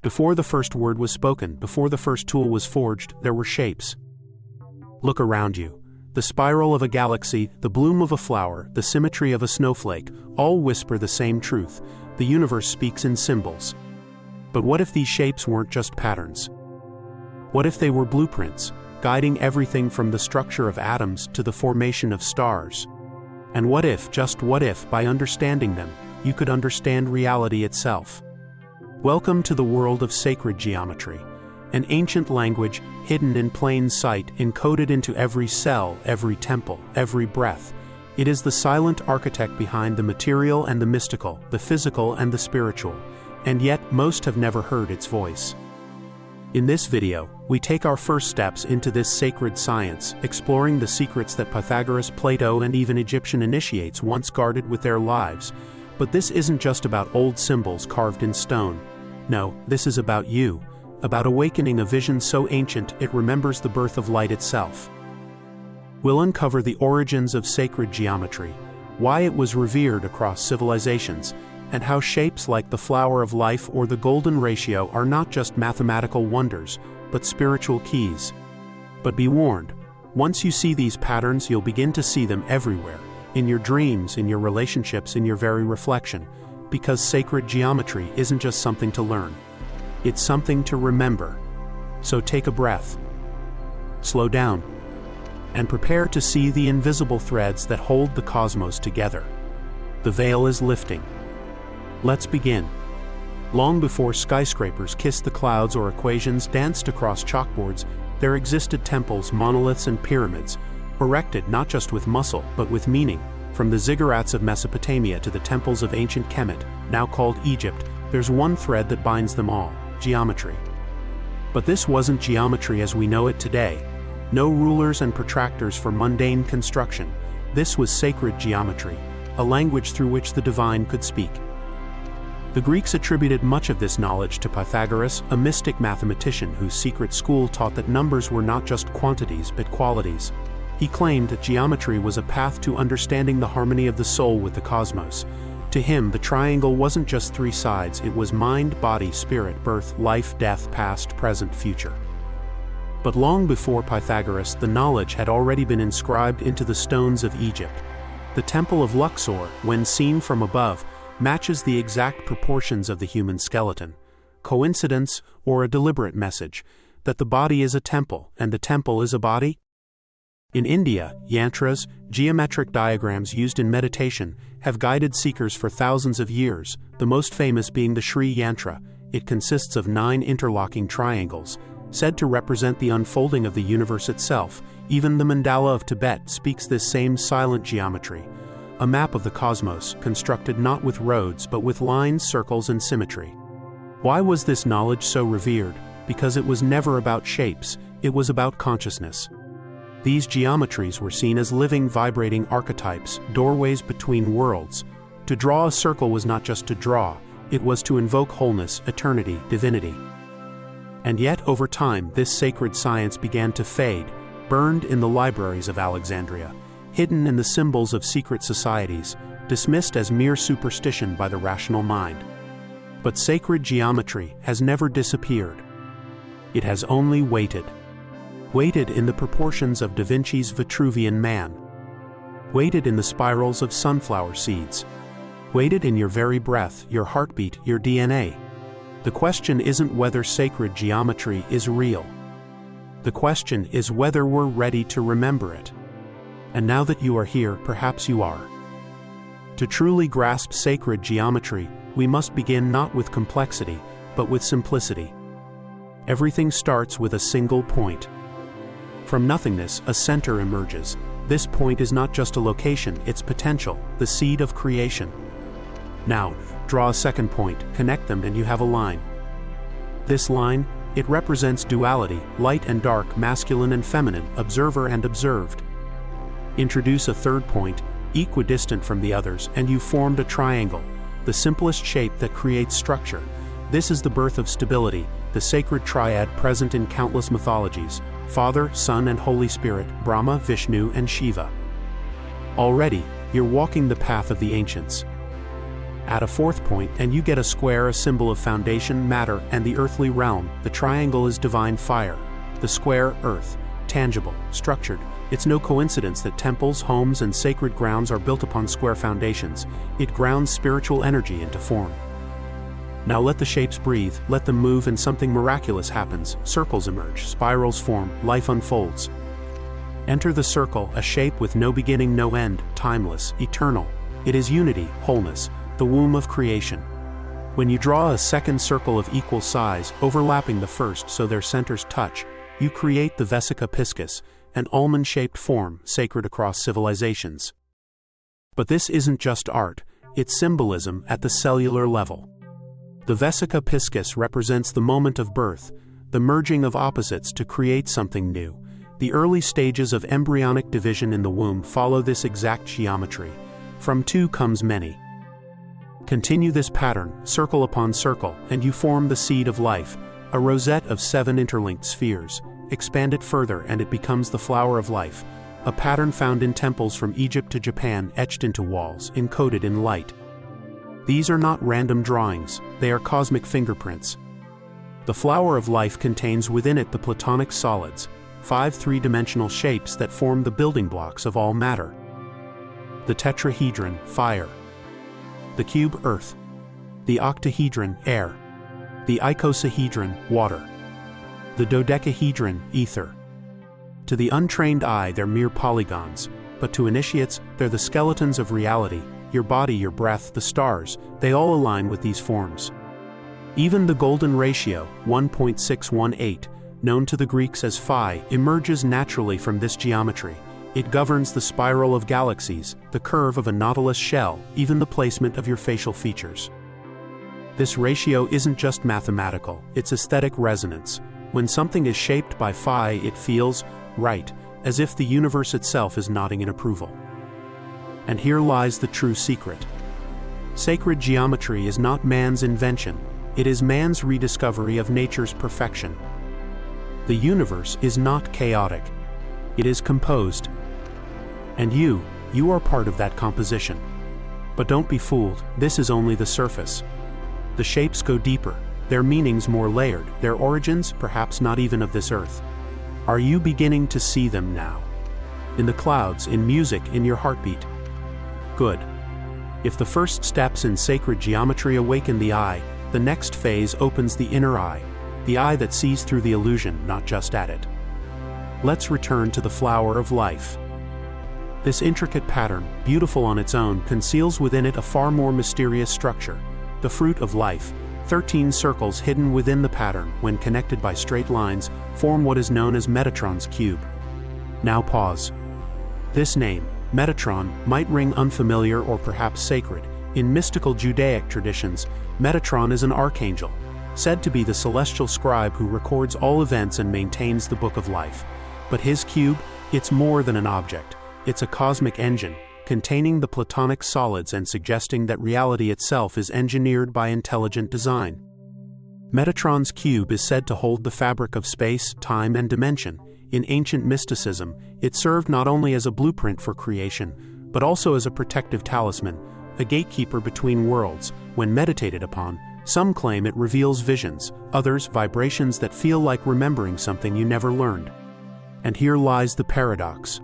Before the first word was spoken, before the first tool was forged, there were shapes. Look around you. The spiral of a galaxy, the bloom of a flower, the symmetry of a snowflake, all whisper the same truth. The universe speaks in symbols. But what if these shapes weren't just patterns? What if they were blueprints, guiding everything from the structure of atoms to the formation of stars? And what if, just what if, by understanding them, you could understand reality itself? Welcome to the world of sacred geometry, an ancient language hidden in plain sight, encoded into every cell, every temple, every breath. It is the silent architect behind the material and the mystical, the physical and the spiritual, and yet most have never heard its voice. In this video, we take our first steps into this sacred science, exploring the secrets that Pythagoras, Plato, and even Egyptian initiates once guarded with their lives. But this isn't just about old symbols carved in stone. No, this is about you, about awakening a vision so ancient it remembers the birth of light itself. We'll uncover the origins of sacred geometry, why it was revered across civilizations, and how shapes like the flower of life or the golden ratio are not just mathematical wonders, but spiritual keys. But be warned, once you see these patterns, you'll begin to see them everywhere, in your dreams, in your relationships, in your very reflection, because sacred geometry isn't just something to learn. It's something to remember. So take a breath, slow down, and prepare to see the invisible threads that hold the cosmos together. The veil is lifting. Let's begin. Long before skyscrapers kissed the clouds or equations danced across chalkboards, there existed temples, monoliths, and pyramids, erected not just with muscle, but with meaning. From the ziggurats of Mesopotamia to the temples of ancient Kemet, now called Egypt, there's one thread that binds them all: geometry. But this wasn't geometry as we know it today. No rulers and protractors for mundane construction. This was sacred geometry, a language through which the divine could speak. The Greeks attributed much of this knowledge to Pythagoras, a mystic mathematician whose secret school taught that numbers were not just quantities but qualities. He claimed that geometry was a path to understanding the harmony of the soul with the cosmos. To him, the triangle wasn't just three sides, it was mind, body, spirit, birth, life, death, past, present, future. But long before Pythagoras, the knowledge had already been inscribed into the stones of Egypt. The temple of Luxor, when seen from above, matches the exact proportions of the human skeleton. Coincidence or a deliberate message that the body is a temple and the temple is a body? In India, yantras, geometric diagrams used in meditation, have guided seekers for thousands of years, the most famous being the Sri Yantra. It consists of 9 interlocking triangles, said to represent the unfolding of the universe itself. Even the mandala of Tibet speaks this same silent geometry, a map of the cosmos, constructed not with roads but with lines, circles, and symmetry. Why was this knowledge so revered? Because it was never about shapes, it was about consciousness. These geometries were seen as living, vibrating archetypes, doorways between worlds. To draw a circle was not just to draw, it was to invoke wholeness, eternity, divinity. And yet, over time, this sacred science began to fade, burned in the libraries of Alexandria, hidden in the symbols of secret societies, dismissed as mere superstition by the rational mind. But sacred geometry has never disappeared. It has only waited. Waited in the proportions of Da Vinci's Vitruvian Man. Waited in the spirals of sunflower seeds. Waited in your very breath, your heartbeat, your DNA. The question isn't whether sacred geometry is real. The question is whether we're ready to remember it. And now that you are here, perhaps you are. To truly grasp sacred geometry, we must begin not with complexity, but with simplicity. Everything starts with a single point. From nothingness, a center emerges. This point is not just a location, it's potential, the seed of creation. Now, draw a second point, connect them, and you have a line. This line, it represents duality, light and dark, masculine and feminine, observer and observed. Introduce a third point, equidistant from the others, and you formed a triangle, the simplest shape that creates structure. This is the birth of stability, the sacred triad present in countless mythologies: Father, Son, and Holy Spirit, Brahma, Vishnu, and Shiva. Already, you're walking the path of the ancients. Add a fourth point and you get a square, a symbol of foundation, matter, and the earthly realm. The triangle is divine fire. The square, earth, tangible, structured. It's no coincidence that temples, homes, and sacred grounds are built upon square foundations. It grounds spiritual energy into form. Now let the shapes breathe, let them move, and something miraculous happens. Circles emerge, spirals form, life unfolds. Enter the circle, a shape with no beginning, no end, timeless, eternal. It is unity, wholeness, the womb of creation. When you draw a second circle of equal size, overlapping the first so their centers touch, you create the Vesica Piscis, an almond-shaped form sacred across civilizations. But this isn't just art, it's symbolism at the cellular level. The Vesica Piscis represents the moment of birth, the merging of opposites to create something new. The early stages of embryonic division in the womb follow this exact geometry. From two comes many. Continue this pattern, circle upon circle, and you form the seed of life, a rosette of 7 interlinked spheres. Expand it further and it becomes the flower of life, a pattern found in temples from Egypt to Japan, etched into walls, encoded in light. These are not random drawings, they are cosmic fingerprints. The flower of life contains within it the Platonic solids, 5 three-dimensional shapes that form the building blocks of all matter. The tetrahedron, fire. The cube, earth. The octahedron, air. The icosahedron, water. The dodecahedron, ether. To the untrained eye, they're mere polygons, but to initiates, they're the skeletons of reality. Your body, your breath, the stars, they all align with these forms. Even the golden ratio, 1.618, known to the Greeks as phi, emerges naturally from this geometry. It governs the spiral of galaxies, the curve of a nautilus shell, even the placement of your facial features. This ratio isn't just mathematical, it's aesthetic resonance. When something is shaped by phi, it feels right, as if the universe itself is nodding in approval. And here lies the true secret. Sacred geometry is not man's invention, it is man's rediscovery of nature's perfection. The universe is not chaotic, it is composed. And you are part of that composition. But don't be fooled, this is only the surface. The shapes go deeper, their meanings more layered, their origins perhaps not even of this earth. Are you beginning to see them now? In the clouds, in music, in your heartbeat? Good. If the first steps in sacred geometry awaken the eye, the next phase opens the inner eye, the eye that sees through the illusion, not just at it. Let's return to the flower of life. This intricate pattern, beautiful on its own, conceals within it a far more mysterious structure, the fruit of life. 13 circles hidden within the pattern, when connected by straight lines, form what is known as Metatron's cube. Now pause. This name, Metatron, might ring unfamiliar or perhaps sacred. In mystical Judaic traditions, Metatron is an archangel, said to be the celestial scribe who records all events and maintains the book of life. But his cube, it's more than an object. It's a cosmic engine, containing the Platonic solids and suggesting that reality itself is engineered by intelligent design. Metatron's cube is said to hold the fabric of space, time, and dimension. In ancient mysticism, it served not only as a blueprint for creation, but also as a protective talisman, a gatekeeper between worlds. When meditated upon, some claim it reveals visions, others vibrations that feel like remembering something you never learned. And here lies the paradox.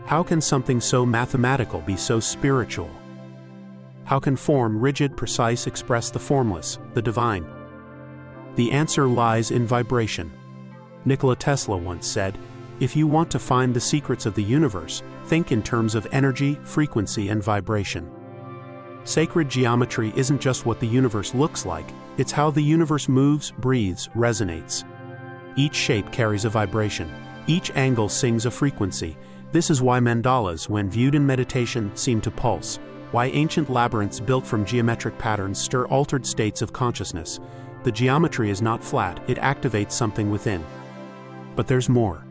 How can something so mathematical be so spiritual? How can form, rigid, precise, express the formless, the divine? The answer lies in vibration. Nikola Tesla once said, "If you want to find the secrets of the universe, think in terms of energy, frequency, and vibration." Sacred geometry isn't just what the universe looks like, it's how the universe moves, breathes, resonates. Each shape carries a vibration. Each angle sings a frequency. This is why mandalas, when viewed in meditation, seem to pulse, why ancient labyrinths built from geometric patterns stir altered states of consciousness. The geometry is not flat, it activates something within. But there's more.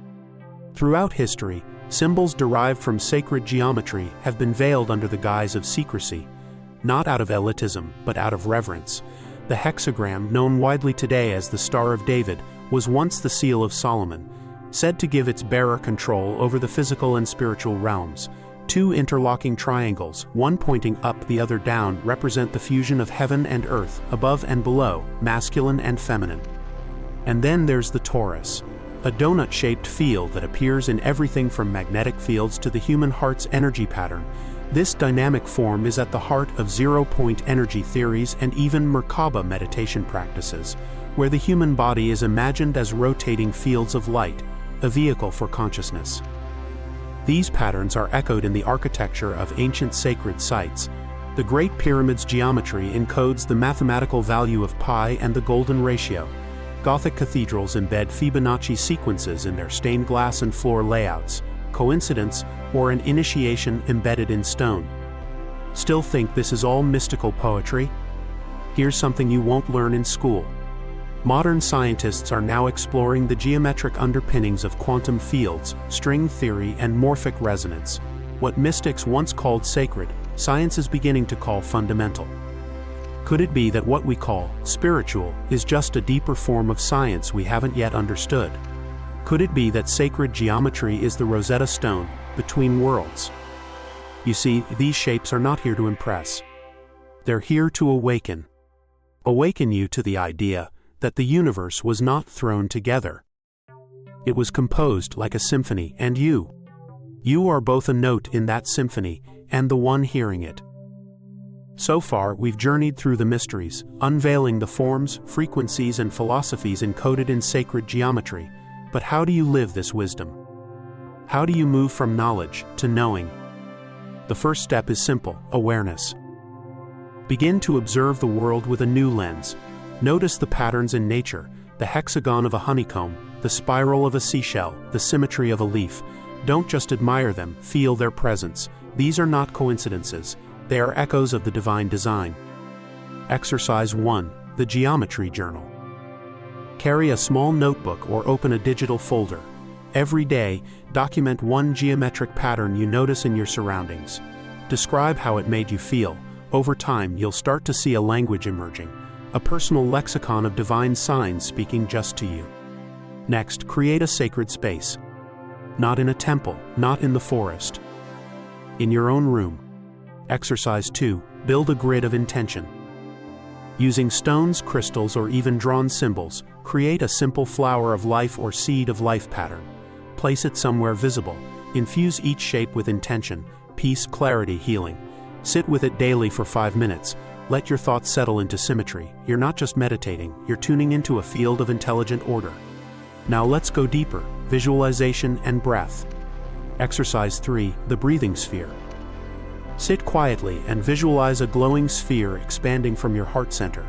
Throughout history, symbols derived from sacred geometry have been veiled under the guise of secrecy, not out of elitism, but out of reverence. The hexagram, known widely today as the Star of David, was once the seal of Solomon, said to give its bearer control over the physical and spiritual realms. Two interlocking triangles, one pointing up, the other down, represent the fusion of heaven and earth, above and below, masculine and feminine. And then there's the torus, a donut-shaped field that appears in everything from magnetic fields to the human heart's energy pattern. This dynamic form is at the heart of zero-point energy theories and even Merkaba meditation practices, where the human body is imagined as rotating fields of light, a vehicle for consciousness. These patterns are echoed in the architecture of ancient sacred sites. The Great Pyramid's geometry encodes the mathematical value of pi and the golden ratio. Gothic cathedrals embed Fibonacci sequences in their stained glass and floor layouts. Coincidence, or an initiation embedded in stone? Still think this is all mystical poetry? Here's something you won't learn in school. Modern scientists are now exploring the geometric underpinnings of quantum fields, string theory, and morphic resonance. What mystics once called sacred, science is beginning to call fundamental. Could it be that what we call spiritual is just a deeper form of science we haven't yet understood? Could it be that sacred geometry is the Rosetta Stone between worlds? You see, these shapes are not here to impress. They're here to awaken. Awaken you to the idea that the universe was not thrown together. It was composed like a symphony, and you are both a note in that symphony and the one hearing it. So far, we've journeyed through the mysteries, unveiling the forms, frequencies, and philosophies encoded in sacred geometry. But how do you live this wisdom? How do you move from knowledge to knowing? The first step is simple: awareness. Begin to observe the world with a new lens. Notice the patterns in nature, the hexagon of a honeycomb, the spiral of a seashell, the symmetry of a leaf. Don't just admire them, feel their presence. These are not coincidences. They are echoes of the divine design. Exercise 1. The Geometry Journal. Carry a small notebook or open a digital folder. Every day, document one geometric pattern you notice in your surroundings. Describe how it made you feel. Over time, you'll start to see a language emerging, a personal lexicon of divine signs speaking just to you. Next, create a sacred space. Not in a temple, not in the forest. In your own room. Exercise 2. Build a grid of intention. Using stones, crystals, or even drawn symbols, create a simple flower of life or seed of life pattern. Place it somewhere visible. Infuse each shape with intention, peace, clarity, healing. Sit with it daily for 5 minutes. Let your thoughts settle into symmetry. You're not just meditating, you're tuning into a field of intelligent order. Now let's go deeper: visualization and breath. Exercise 3. The breathing sphere. Sit quietly and visualize a glowing sphere expanding from your heart center.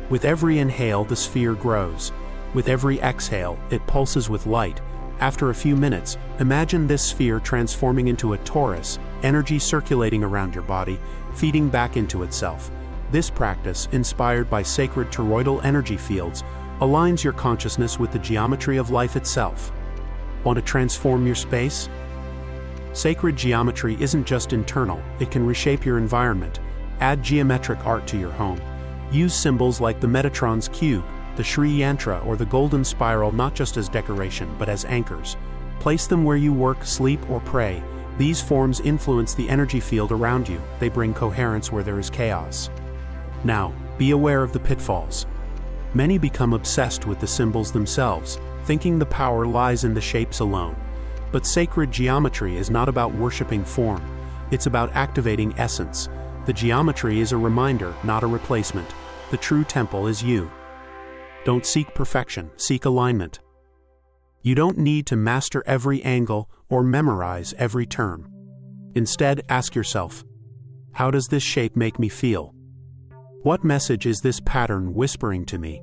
With every inhale, the sphere grows. With every exhale, it pulses with light. After a few minutes, imagine this sphere transforming into a torus, energy circulating around your body, feeding back into itself. This practice, inspired by sacred toroidal energy fields, aligns your consciousness with the geometry of life itself. Want to transform your space? Sacred geometry isn't just internal, it can reshape your environment. Add geometric art to your home. Use symbols like the Metatron's cube, the Sri Yantra, or the golden spiral not just as decoration but as anchors. Place them where you work, sleep, or pray. These forms influence the energy field around you. They bring coherence where there is chaos. Now, be aware of the pitfalls. Many become obsessed with the symbols themselves, thinking the power lies in the shapes alone. But sacred geometry is not about worshiping form. It's about activating essence. The geometry is a reminder, not a replacement. The true temple is you. Don't seek perfection, seek alignment. You don't need to master every angle or memorize every term. Instead, ask yourself, how does this shape make me feel? What message is this pattern whispering to me?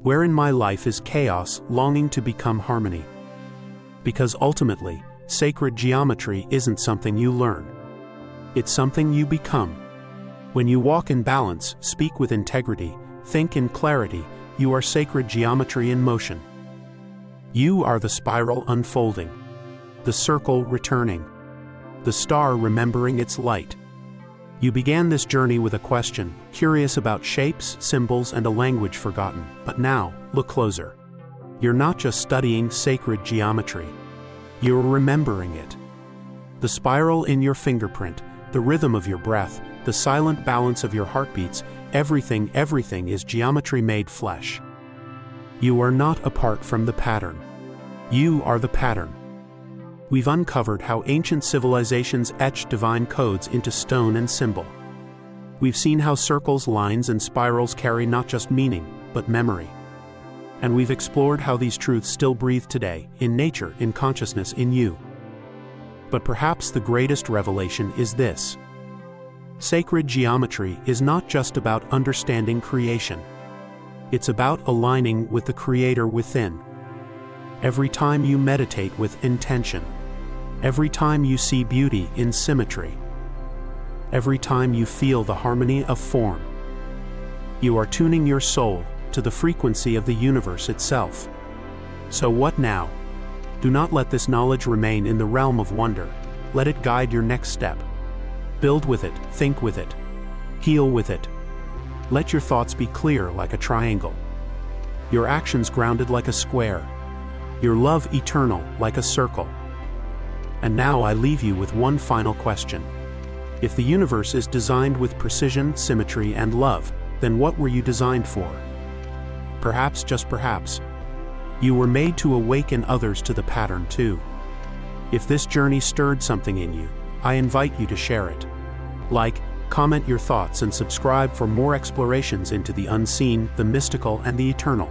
Where in my life is chaos longing to become harmony? Because ultimately, sacred geometry isn't something you learn. It's something you become. When you walk in balance, speak with integrity, think in clarity, you are sacred geometry in motion. You are the spiral unfolding, the circle returning, the star remembering its light. You began this journey with a question, curious about shapes, symbols, and a language forgotten. But now, look closer. You're not just studying sacred geometry. You're remembering it. The spiral in your fingerprint, the rhythm of your breath, the silent balance of your heartbeats, everything is geometry made flesh. You are not apart from the pattern. You are the pattern. We've uncovered how ancient civilizations etched divine codes into stone and symbol. We've seen how circles, lines, and spirals carry not just meaning, but memory. And we've explored how these truths still breathe today, in nature, in consciousness, in you. But perhaps the greatest revelation is this. Sacred geometry is not just about understanding creation. It's about aligning with the Creator within. Every time you meditate with intention, every time you see beauty in symmetry, every time you feel the harmony of form, you are tuning your soul to the frequency of the universe itself. So what now? Do not let this knowledge remain in the realm of wonder. Let it guide your next step. Build with it, think with it, heal with it. Let your thoughts be clear like a triangle, your actions grounded like a square, your love eternal like a circle. And now I leave you with one final question. If the universe is designed with precision, symmetry, and love, then what were you designed for? Perhaps, just perhaps, you were made to awaken others to the pattern too. If this journey stirred something in you, I invite you to share it. Like, comment your thoughts and subscribe for more explorations into the unseen, the mystical, and the eternal.